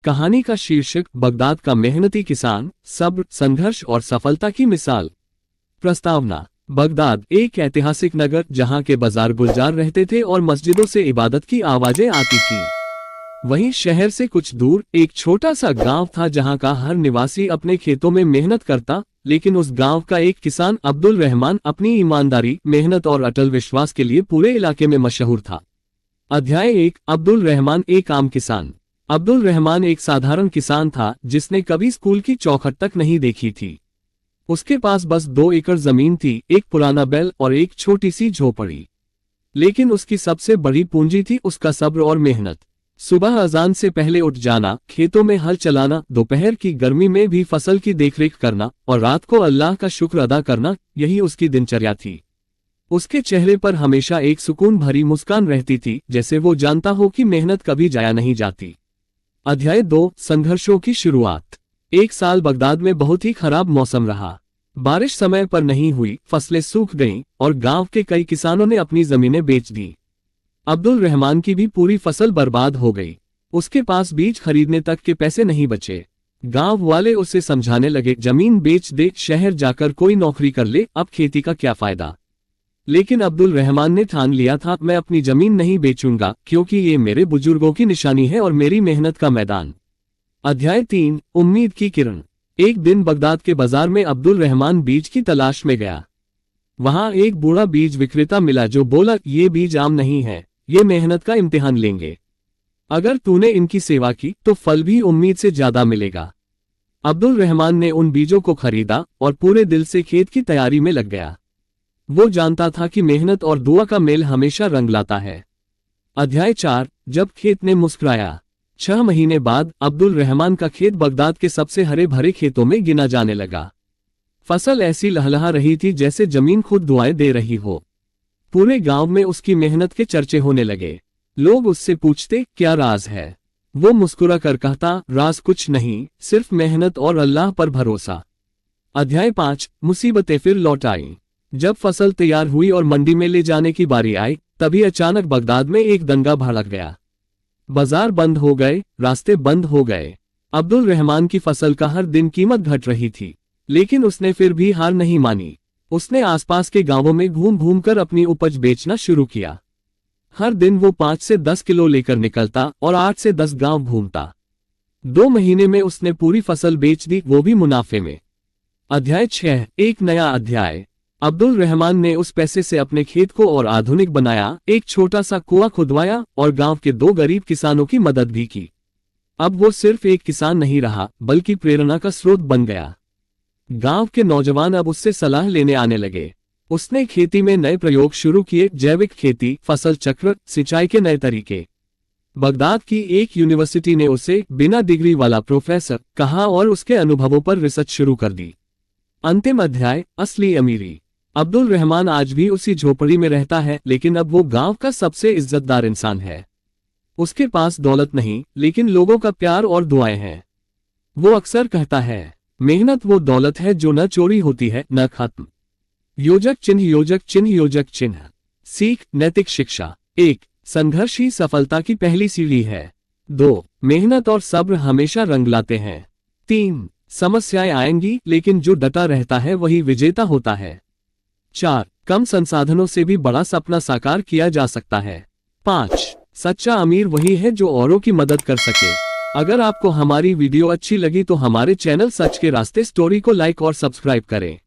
कहानी का शीर्षक बगदाद का मेहनती किसान, सब्र, संघर्ष और सफलता की मिसाल। प्रस्तावना। बगदाद एक ऐतिहासिक नगर जहां के बाजार गुलजार रहते थे और मस्जिदों से इबादत की आवाजें आती थीं। वहीं शहर से कुछ दूर एक छोटा सा गांव था जहां का हर निवासी अपने खेतों में मेहनत करता, लेकिन उस गांव का एक किसान अब्दुल रहमान अपनी ईमानदारी, मेहनत और अटल विश्वास के लिए पूरे इलाके में मशहूर था। अध्याय 1। अब्दुल रहमान एक आम किसान। अब्दुल रहमान एक साधारण किसान था जिसने कभी स्कूल की चौखट तक नहीं देखी थी। उसके पास बस 2 एकड़ जमीन थी, एक पुराना बैल और एक छोटी सी झोपड़ी। लेकिन उसकी सबसे बड़ी पूंजी थी उसका सब्र और मेहनत। सुबह अजान से पहले उठ जाना, खेतों में हल चलाना, दोपहर की गर्मी में भी फसल की देखरेख करना और रात को अल्लाह का शुक्र अदा करना, यही उसकी दिनचर्या थी। उसके चेहरे पर हमेशा एक सुकून भरी मुस्कान रहती थी, जैसे वो जानता हो कि मेहनत कभी जाया नहीं जाती। अध्याय 2। संघर्षों की शुरुआत। एक साल बगदाद में बहुत ही खराब मौसम रहा। बारिश समय पर नहीं हुई, फसलें सूख गईं और गांव के कई किसानों ने अपनी जमीनें बेच दी। अब्दुल रहमान की भी पूरी फसल बर्बाद हो गई। उसके पास बीज खरीदने तक के पैसे नहीं बचे। गांव वाले उसे समझाने लगे, जमीन बेच दे, शहर जाकर कोई नौकरी कर ले, अब खेती का क्या फायदा। लेकिन अब्दुल रहमान ने ठान लिया था, मैं अपनी जमीन नहीं बेचूंगा, क्योंकि ये मेरे बुजुर्गों की निशानी है और मेरी मेहनत का मैदान। अध्याय 3। उम्मीद की किरण। एक दिन बगदाद के बाजार में अब्दुल रहमान बीज की तलाश में गया। वहां एक बूढ़ा बीज विक्रेता मिला जो बोला, ये बीज आम नहीं है, ये मेहनत का इम्तिहान लेंगे। अगर तूने इनकी सेवा की तो फल भी उम्मीद से ज्यादा मिलेगा। अब्दुल रहमान ने उन बीजों को खरीदा और पूरे दिल से खेत की तैयारी में लग गया। वो जानता था कि मेहनत और दुआ का मेल हमेशा रंग लाता है। अध्याय 4। जब खेत ने मुस्कुराया। 6 महीने बाद अब्दुल रहमान का खेत बगदाद के सबसे हरे भरे खेतों में गिना जाने लगा। फसल ऐसी लहलहा रही थी जैसे जमीन खुद दुआएं दे रही हो। पूरे गांव में उसकी मेहनत के चर्चे होने लगे। लोग उससे पूछते, क्या राज है। वो मुस्कुरा कर कहता, राज कुछ नहीं, सिर्फ मेहनत और अल्लाह पर भरोसा। अध्याय 5। मुसीबतें फिर लौट आईं। जब फसल तैयार हुई और मंडी में ले जाने की बारी आई, तभी अचानक बगदाद में एक दंगा भड़क गया। बाजार बंद हो गए, रास्ते बंद हो गए। अब्दुल रहमान की फसल का हर दिन कीमत घट रही थी, लेकिन उसने फिर भी हार नहीं मानी। उसने आसपास के गांवों में घूम घूम कर अपनी उपज बेचना शुरू किया। हर दिन वो 5 से 10 किलो लेकर निकलता और 8 से 10 गांव घूमता। 2 महीने में उसने पूरी फसल बेच दी, वो भी मुनाफे में। अध्याय 6। एक नया अध्याय। अब्दुल रहमान ने उस पैसे से अपने खेत को और आधुनिक बनाया, एक छोटा सा कुआं खुदवाया और गांव के 2 गरीब किसानों की मदद भी की। अब वो सिर्फ एक किसान नहीं रहा, बल्कि प्रेरणा का स्रोत बन गया। गांव के नौजवान अब उससे सलाह लेने आने लगे। उसने खेती में नए प्रयोग शुरू किए, जैविक खेती, फसल चक्र, सिंचाई के नए तरीके। बगदाद की एक यूनिवर्सिटी ने उसे बिना डिग्री वाला प्रोफेसर कहा और उसके अनुभवों पर रिसर्च शुरू कर दी। अंतिम अध्याय। असली अमीरी। अब्दुल रहमान आज भी उसी झोपड़ी में रहता है, लेकिन अब वो गांव का सबसे इज्जतदार इंसान है। उसके पास दौलत नहीं, लेकिन लोगों का प्यार और दुआएं हैं। वो अक्सर कहता है, मेहनत वो दौलत है जो न चोरी होती है न खत्म। योजक चिन्ह, योजक चिन्ह, योजक चिन्ह। सीख, नैतिक शिक्षा। 1। संघर्ष ही सफलता की पहली सीढ़ी है। 2। मेहनत और सब्र हमेशा रंग लाते हैं। 3। समस्याएं आएंगी, लेकिन जो डटा रहता है वही विजेता होता है। 4। कम संसाधनों से भी बड़ा सपना साकार किया जा सकता है। 5। सच्चा अमीर वही है जो औरों की मदद कर सके। अगर आपको हमारी वीडियो अच्छी लगी तो हमारे चैनल सच के रास्ते स्टोरी को लाइक और सब्सक्राइब करें।